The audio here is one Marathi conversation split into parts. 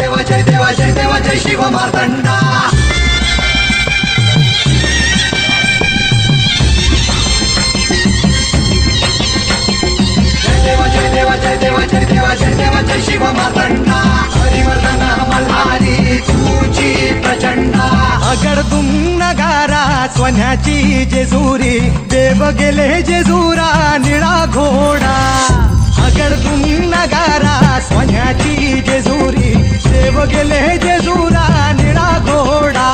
जय शिव मार्तंडा। जय शिव मार्तंडा। हरिवर्धन मल्हारी तुझी प्रचंडा। अगडदुम नगारा सोन्याची जेजुरी, देव गेले जेजुरा निळा घोडा। अगडदुम नगारा सोन्याची जेजुरी, देव गेले जेजुरा निळा घोडा।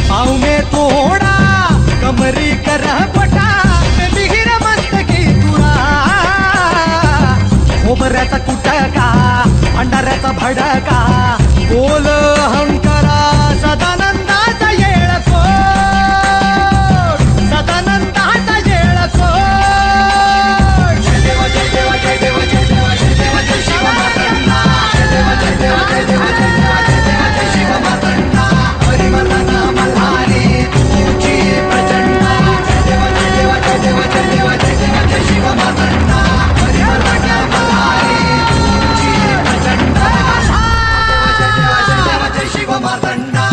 पाव में तोडा कमरी कर पटा, बिहिर मस्तकी तुरा। खोबऱ्याचा कुटका अंडाऱ्याचा भडका, बोल अहंकारा सदानंदाचा येळको, सदानंदाचा येळको। जय शिव मार्तंडा। जय शिव मार्तंडा। हरिवर्धन मल्हारी तुझी प्रचंडा। जय शिव मार्तंडा। हरिवर्धन मल्हारी तुझी प्रचंडा। जय शिव मार्तंडा।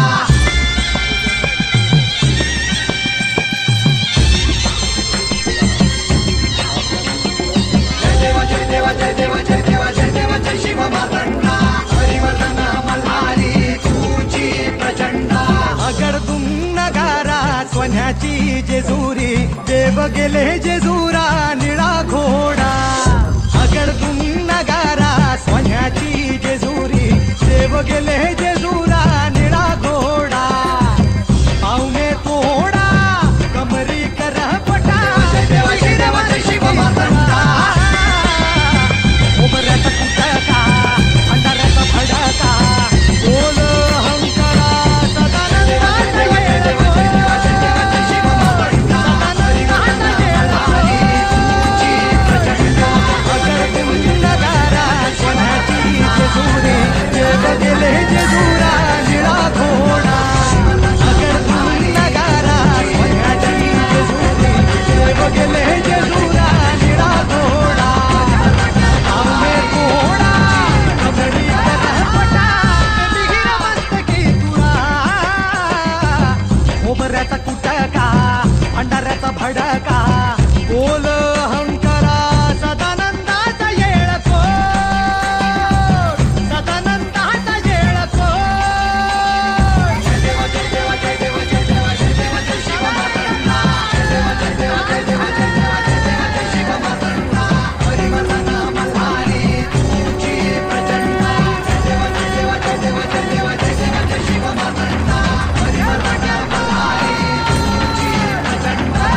जय शिव मार्तंडा। हरिवर्धन मल्हारी तुझी प्रचंडा। अगडदुम नगारा सोन्याची जेजुरी, देव गेले जेजुरा निळा घोडा। अगडदुम नगारा सोन्याची जेजुरी, देव गेले जेजुरा निळा घोडा। पाव में तोडा कमरी कर पटा, जय शिव मार्तंडा। खोबऱ्याचा कुटका अंडाऱ्याचा भडका, बोल अहंकारा सदानंदाचा येळको, जय शिव मार्तंडा। हरिवर्धन मल्हारी तुझी प्रचंडा। अगडदुम नगारा सोन्याची जेजुरी, देव गेले जेजुरा निळा घोडा। अगडदुम नगारा सोन्याची जेजुरी, देव गेले जेजुरा निळा घोडा। आंबे घोडा कमरी कर पटा, बिहिर मस्तकी तुरा। खोबऱ्याचा कुटका अंडाऱ्याचा भडका, बोल अहंकारा सदानंदाचा येळको, सदानंदाचा येळको। जय शिव मार्तंडा। जय शिव मार्तंडा। हरिवर्धन मल्हारी तुझी प्रचंडा। जय शिव मार्तंडा। हरिवर्धन मल्हारी तुझी प्रचंडा।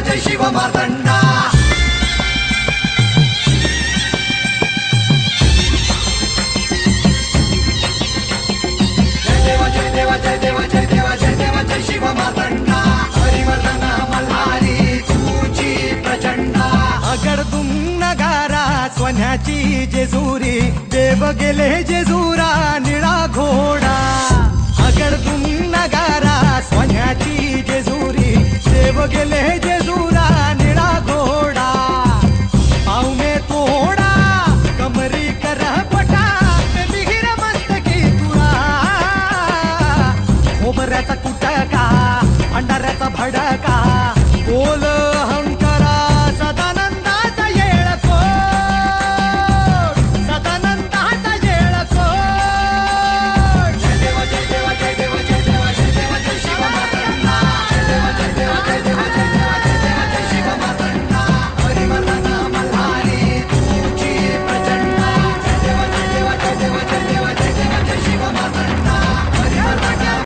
जय शिव मार्तंडा। जय शिव मार्तंडा। हरिवर्धन मल्हारी तुझी प्रचंडा। अगडदुम नगारा सोन्याची जेजुरी, देव गेले जेजुरा निळा घोडा। अगडदुम नगारा सोन्याची जेजुरी, देव गेले जेजुरा निळा घोडा। पाव में तोडा कमरी कर पटा, बिहिर मस्तकी तुरा। खोबऱ्याचा कुटका अंडाऱ्याचा भडका,